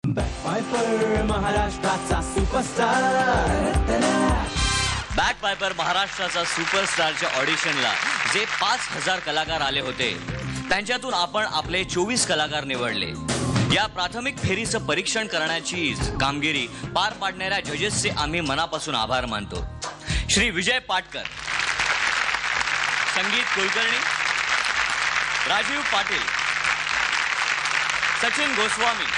बॅकपायपर महाराष्ट्राचा सुपरस्टार. बॅकपायपर महाराष्ट्राचा सुपरस्टारच्या ऑडिशनला जे 5000 कलाकार आले होते त्यांच्यातून आपण आपले 24 कलाकार निवडले. या प्राथमिक फेरीचं परीक्षण करण्याची कामगिरी पार पाडणाऱ्या जजेसचे आम्ही मनापासून आभार मानतो. श्री विजय पाटकर, संगीत कुलकर्णी, राजीव पाटील, सचिन गोस्वामी,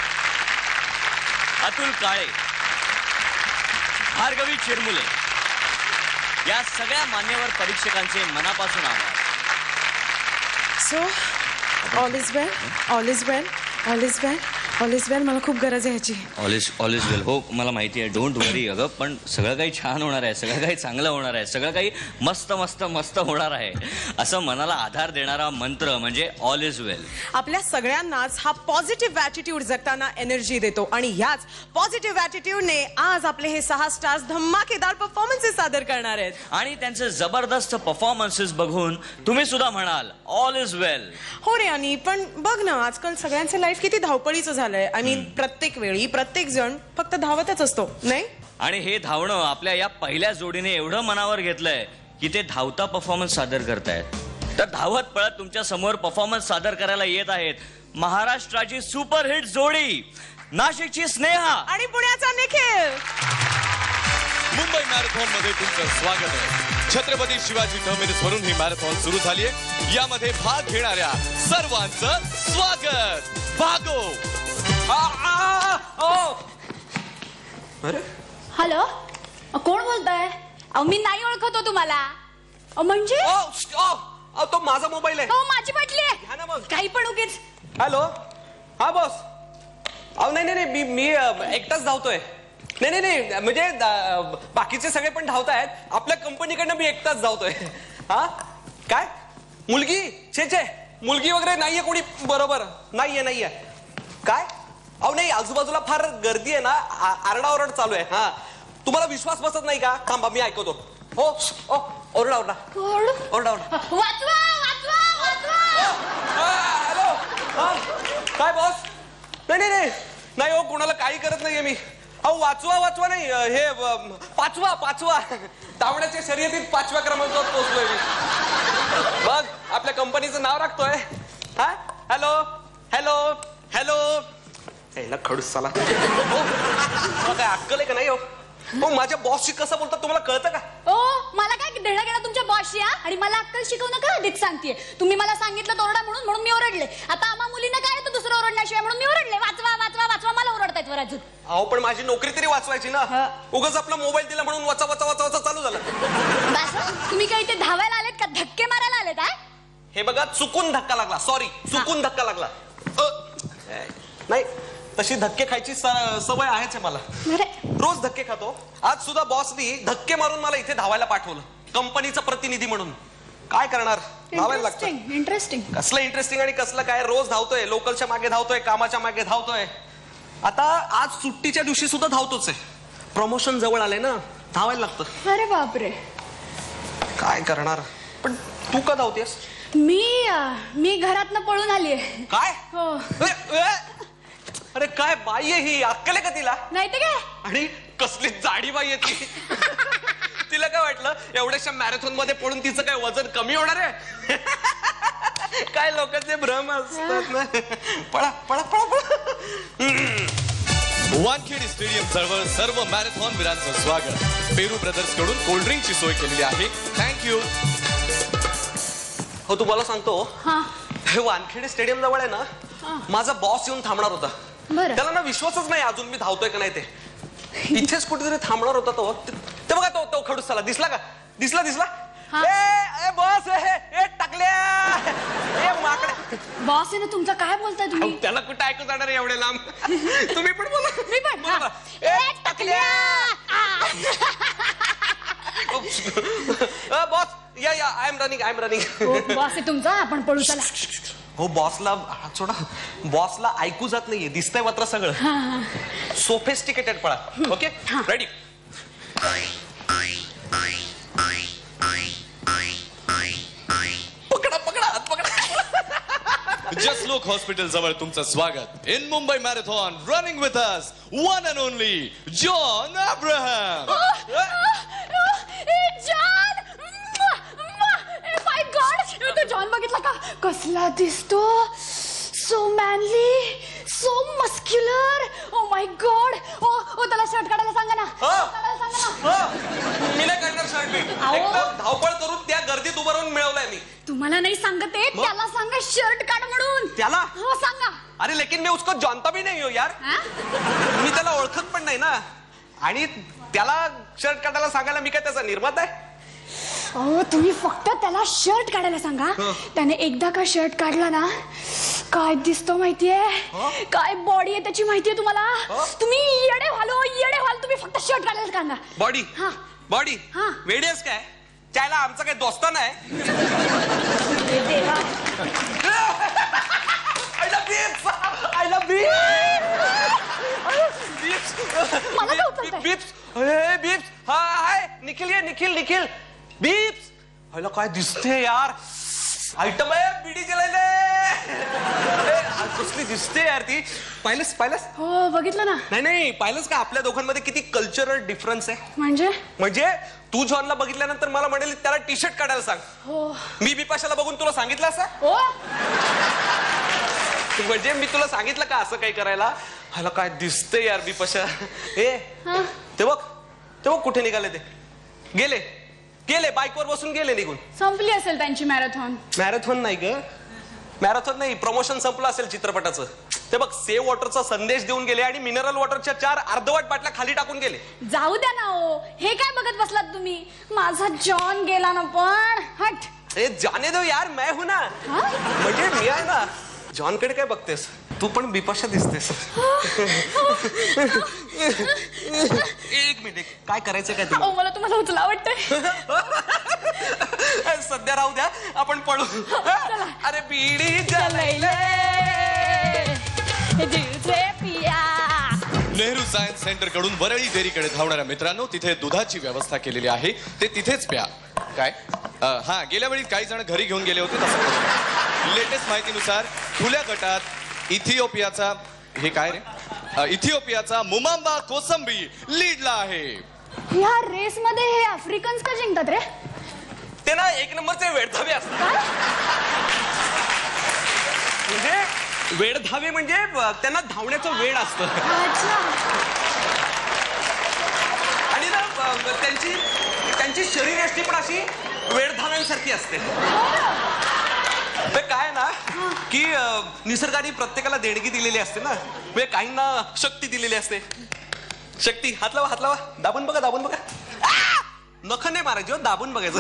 अतुल काळे, भार्गवी चिरमुले या सगळ्या मान्यवर परीक्षकांचे मनापासून आभार. So all is well, all is well, all is well, all is well. मला खूप गरज आहे ह्याची. All is well. हो, मला माहिती आहे. Don't worry. अगं, पण सगळं काही छान होणार आहे, सगळं काही चांगलं होणार आहे, सगळं काही मस्त मस्त मस्त होणार आहे असं मनाला आधार देणारा मंत्र म्हणजे ऑल इज वेल. आपल्या सगळ्यांनाच हा पॉझिटिव्ह ॲटिट्यूड जगताना एनर्जी देतो आणि ह्याच पॉझिटिव्ह ॲटिट्यूडने आज आपले हे 6 स्टार्स धमाकेदार परफॉर्मन्सेस सादर करणार आहेत. आणि त्यांचे जबरदस्त परफॉर्मन्सेस बघून तुम्ही सुद्धा म्हणाल ऑल इज वेल. हो रे आणि पण बघ ना, आजकाल सगळ्यांचं लाईफ किती धावपळीचं झालंय. आय मीन प्रत्येक वेळी प्रत्येक जण फक्त धावतच असतो, नाही? आणि हे धावणं आपल्या या पहिल्या जोडीने एवढं मनावर घेतलंय की ते धावता परफॉर्मन्स सादर करतायत. तर धावत पळत तुमच्या समोर परफॉर्मन्स सादर करायला येत आहेत महाराष्ट्राची सुपरहिट जोडी नाशिकची स्नेहा आणि पुण्याचा निखिल. मुंबई मॅरेथॉन मध्ये तुमचं स्वागत आहे. छत्रपती शिवाजी टर्मिनस वरून ही मॅरेथॉन सुरू झाली आहे. यामध्ये भाग घेणाऱ्या सर्वांचं स्वागत. भागो. हॅलो, कोण बोलताय? मी नाही ओळखतो तुम्हाला. म्हणजे तो माझा मोबाईल आहे. माझी बाटली घ्या ना मग. आहे. काही पण उगीच. हॅलो, हा बॉस. नाही मी एकटाच धावतोय. नाही म्हणजे बाकीचे सगळे पण धावतायत. आपल्या कंपनीकडनं मी एकटाच धावतोय. हा काय मुलगी छे मुलगी वगैरे नाहीये कोणी. बरोबर नाहीये. काय नाही, आजूबाजूला फार गर्दी आहे ना, आरडाओरड चालू आहे. हा तुम्हाला विश्वास बसत नाही का? थांबा मी ऐकवतो. हो ओरडा. वाचवा. हॅलो, काय बॉस? नाही हो, कोणाला काही करत नाहीये मी. अहो वाचवा नाही, हे पाचवा धावण्याच्या शर्यतीत 5व्या क्रमांकावर पोहोचलोय मी. बघ आपल्या कंपनीचं नाव राखतोय. हा हॅलो खडूस साला. काय अक्कल आहे का नाही? हो माझ्या बॉसशी कसं बोलतात तुम्हाला कळतं का? मला काय देणं घेणं तुमच्या बॉसशी आणि मला अक्कल शिकवू नका. आधीच सांगतेय, तुम्ही मला सांगितलं ओरडा म्हणून मी ओरडले. आता आम्हा मुलींना काय येतं दुसरं ओरडण्याशिवाय, म्हणून मी ओरडले. वाचवा मला ओरडतायत वर अजून. अहो पण माझी नोकरी तरी वाचवायची ना. उगाच आपला मोबाईल दिला म्हणून वाचा चालू झालं. तुम्ही काही ते धावायला आलेत का धक्के मारायला आलेत? हे बघा, चुकून धक्का लागला. सॉरी, चुकून धक्का लागला. नाही, तशी धक्के खायची सवय आहेच मला. रोज धक्के खातो. आज सुद्धा बॉसनी धक्के मारून मला इथे धावायला पाठवलं, कंपनीचा प्रतिनिधी म्हणून. काय करणार, धावायला लागतं. इंटरेस्टिंग. कसलं इंटरेस्टिंग आणि कसलं काय? रोज धावतोय, लोकलच्या मागे धावतोय, कामाच्या मागे धावतोय. आता आज सुट्टीच्या दिवशी सुद्धा धावतोच आहे. प्रमोशन जवळ आलंय ना, धावायला लागतं. अरे बापरे. काय करणार. पण तू का धावतेस? मी घरातनं पळून आलीये. काय? हो. अरे काय बाई आहे ही, अक्कल आहे का तिला? नाही ते काय. आणि कसली जाडी बाई आहे ती. तिला काय वाटलं एवढ्याशा मॅरेथॉन मध्ये पडून तिचं काय वजन कमी होणार आहे? काय लोकांचे भ्रम असतात ना. पळा. वानखेडे स्टेडियम जवळ सर्व मॅरेथॉन वीरांचं स्वागत. पेरू ब्रदर्स कडून कोल्ड्रिंकची सोय केलेली आहे. थँक्यू. हो तुम्हाला सांगतो, हे वानखेडे स्टेडियम जवळ आहे ना, माझा बॉस येऊन थांबणार होता. त्याला ना विश्वासच नाही अजून मी धावतोय का नाही ते. इथेच कुठेतरी थांबणार होता तो. ते बघा तो खडूस साला दिसला का? दिसला. ए बॉस, ए टाकल्या, ए माकडे. बॉस आहे ना तुमचा, काय बोलताय तुम्ही? त्याला कुठे ऐकू जाणार आहे एवढे लांब? तुम्ही पण बोला. मी पण. बोला. ए टाकल्या. बॉस या आय एम रनिंग. बॉस आहे तुमचा, आपण पळू चला. हो बॉसला सोडा, बॉसला ऐकू जात नाहीये, दिसतंय मात्र सगळं. सोफिस्टिकेटेड पळा. Okay ready. पकडा हात पकडा. जसलोक हॉस्पिटल जवळ तुमचं स्वागत. In Mumbai marathon running with us one and only John Abraham. John, my God, तो जॉन बघितला का कसला दिसतो, so manly, so muscular. Oh my God. Oh त्याला शर्ट काढायला सांगा ना. काढायला सांगा ना. मी नाही काढणार शर्ट मी. अहो. एकदम धावपळ करून त्या गर्दीत उभं राहून मिळवलाय मी. तुम्हाला नाही सांगत आहे, त्याला सांगा शर्ट काढ म्हणून. त्याला? हो सांगा. अरे लेकिन मी उसको जानता भी नहीं हो यार. हा? मी त्याला ओळखत पण नाही ना. आणि त्याला शर्ट काढायला सांगायला मी काय त्याचा निर्माता आहे? अहो तुम्ही फक्त त्याला शर्ट काढायला सांगा. त्याने एकदा का शर्ट काढला ना, काय दिसतो माहितीये, काय बॉडी आहे त्याची माहितीये तुम्हाला. तुम्ही येडे व्हाल, तुम्ही फक्त शर्ट काढायला सांगा. बॉडी हा. बॉडी हा. वेडियस काय त्याला आमचा काही दोस्ता नाही. देवा. आय लव्ह मला काय उचलताय? बीप्स हाय निखिल बीप्स. हॅलो काय दिसते यार, आयटम आहे बिडी जलायले. कसली दिसते यार ती. पाहिलंस हो बघितलं ना. नाही पाहिलंस का आपल्या दोघांमध्ये किती कल्चरल डिफरन्स आहे. म्हणजे तू जॉनला बघितल्यानंतर मला म्हणेल त्याला टी शर्ट काढायला सांग. हो. मी बिपाशाला बघून तुला सांगितलं असं. हो. म्हणजे मी तुला सांगितलं का असं काही करायला. ह्याला काय दिसते यार बिपाशा. ते बघ कुठे निघाले ते. गेले बाईकवर बसून गेले निघून. संपली असेल त्यांची मॅरेथॉन. मॅरेथॉन नाही ग, मॅरेथॉन नाही, प्रमोशन संपलं असेल चित्रपटाचं. ते बघ सेव्ह वॉटरचा संदेश देऊन गेले आणि मिनरल वॉटरच्या 4 अर्धवट बाटल्या खाली टाकून गेले. जाऊ द्या ना. ओ हे काय बघत बसलात तुम्ही. माझा जॉन गेला ना पण. हट. अरे जाने दो यार, मैं हूं ना. म्हणजे मी आहे ना. जॉन कडे काय बघतेस तू, पण बिपाशा दिसतेस. एक मिनिट, काय करायचं काय तुला. मला तुम्हाला उचला वाटतंय. सध्या राहू द्या, आपण पळू. अरे बीडी जलाइले दिलसे पिया. नेहरू सायन्स सेंटर कडून वरळी डेअरीकडे धावणाऱ्या मित्रांनो, तिथे दुधाची व्यवस्था केलेली आहे, ते तिथेच प्या. काय हा, गेल्या वेळी काही जण घरी घेऊन गेले होते तसं करू. लेटेस्ट माहितीनुसार खुल्या गटात इथिओपियाचा इथिओपियाचा मुमांबा कोसंबी लीडला आहे. या रेस मध्ये हे आफ्रिकन्स का जिंकतात रे. ते ना 1 नंबरचे वेडधावे असतात. म्हणजे वेडधावे म्हणजे त्यांना धावण्याचं वेड असतं. आणि ना त्यांची शरीरयष्टी पण अशी वेडधाव्यांसारखी असते. काय ना की निसर्गाने प्रत्येकाला देणगी दिलेली असते ना. म्हणजे काहींना शक्ती दिलेली असते. शक्ती. हात लावा दाबून बघा. नख नाही मारायची, दाबून बघायचं.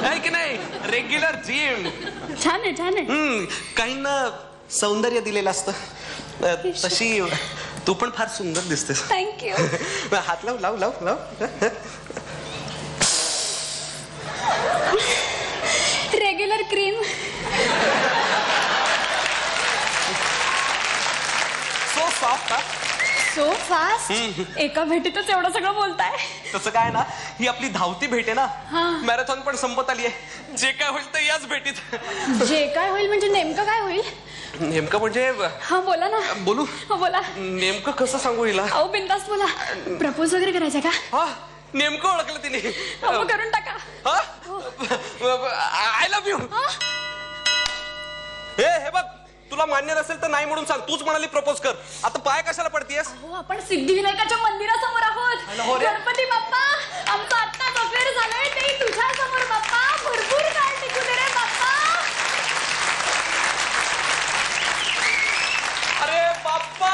आहे की नाही. Regular gym. छान आहे. काहींना सौंदर्य दिलेलं असतं. तशी तू पण फार सुंदर दिसतेस. थँक्यू. हात लाव. Regular cream. So soft. So fast. एका भेटीतच एवढं सगळं बोलताय. तसं काय ना, ही आपली धावती भेट आहे ना. हा. मॅरेथॉन पण संपत आली आहे. जे काय होईल ते याच भेटीत. जे काय होईल म्हणजे नेमकं काय होईल. नेमकं म्हणजे हा बोला ना. बोलू. हा बोला. नेमकं कसं सांगू हिला. अहो बिंदास बोला. प्रपोज वगैरे करायचं का. हा, नेमकं ओळखलं तिने. अहो करून टाका. I love you. हे बघ, तुला मान्य नसेल तर नाही म्हणून सांग. तूच म्हणाली प्रपोज कर. आता पाय कशाला पडतीयस. हो आपण सिद्धिविनायकाच्या मंदिरासमोर आहोत. गणपती बाप्पा, आमचं आत्ताच अफेअर झालंय ते तुझ्या समोर बाप्पा. भरपूर काळ टिकू दे रे बाप्पा. अरे बाप्पा,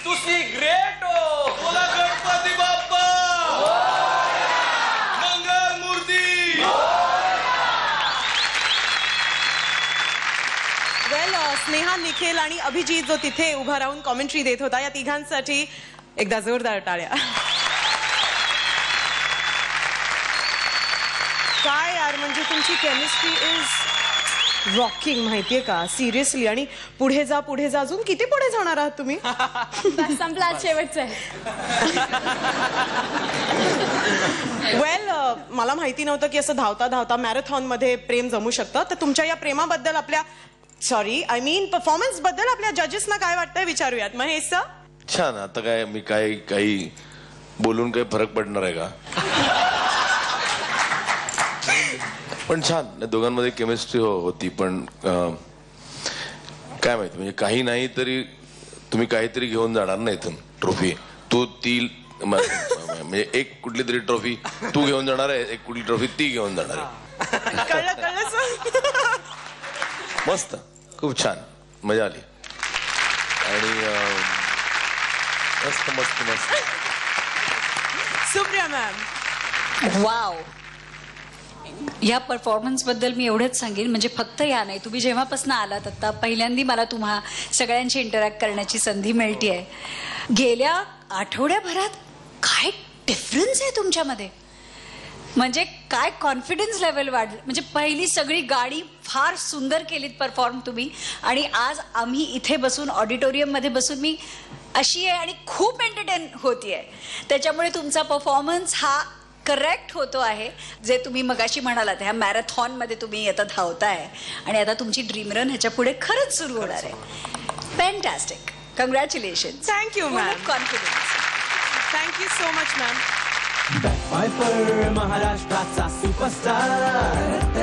तुझी ग्रेट हो. बोला गणपती बाप्पा. मंगल मूर्ती. वेल, स्नेहा, निखिल आणि अभिजित जो तिथे उभा राहून कॉमेंट्री देत होता, या तिघांसाठी एकदा जोरदार टाळ्या. काय यार, म्हणजे तुमची केमिस्ट्री इज रॉकिंग, माहितीये का. सिरियसली. आणि पुढे जा अजून किती पुढे जाणार आहात तुम्ही. संपला शेवटचं आहे. वेल, मला माहिती नव्हतं की असं धावता मॅरेथॉन मध्ये प्रेम जमू शकतं. तर तुमच्या या प्रेमाबद्दल आपल्या सॉरी आय मीन परफॉर्मन्स बद्दल आपल्या जजेसना काय वाटतंय विचारूयात. महेश सर. छान. आता काय मी काही बोलून काही फरक पडणार आहे का? पण छान दोघांमध्ये केमिस्ट्री होती. पण काय माहिती म्हणजे काही नाही तरी तुम्ही काहीतरी घेऊन जाणार ना इथून ट्रॉफी. तू ती म्हणजे एक कुठली तरी ट्रॉफी तू घेऊन जाणार आहे, एक कुठली ट्रॉफी ती घेऊन जाणार आहे. कळलं सर. मस्त खूप छान मजा आली आणि मस्त मस्त मस्त. सुप्रिया मॅम. वाव. या परफॉर्मन्स बद्दल मी एवढंच सांगेन, म्हणजे फक्त या नाही, तुम्ही जेव्हापासून आलात आता पहिल्यांदा मला तुम्हा सगळ्यांशी इंटरॅक्ट करण्याची संधी मिळतेय. गेल्या आठवड्याभरात काय डिफरन्स आहे तुमच्यामध्ये, म्हणजे काय कॉन्फिडन्स लेवल वाढलं. म्हणजे पहिली सगळी गाडी फार सुंदर केलीत परफॉर्म तुम्ही, आणि आज आम्ही इथे बसून ऑडिटोरियममध्ये बसून मी अशी आहे आणि खूप एंटरटेन होतीये. त्याच्यामुळे तुमचा परफॉर्मन्स हा करेक्ट होतो आहे. जे तुम्ही मगाशी म्हणालात ह्या मॅरेथॉनमध्ये तुम्ही आता धावताय आणि आता तुमची ड्रीम रन ह्याच्या पुढे खरंच सुरू होणार आहे. Fantastic. Congratulation. Thank you ma'am. Confidence. Thank you so much ma'am. Back Piper महाराष्ट्राचा सुपरस्टार.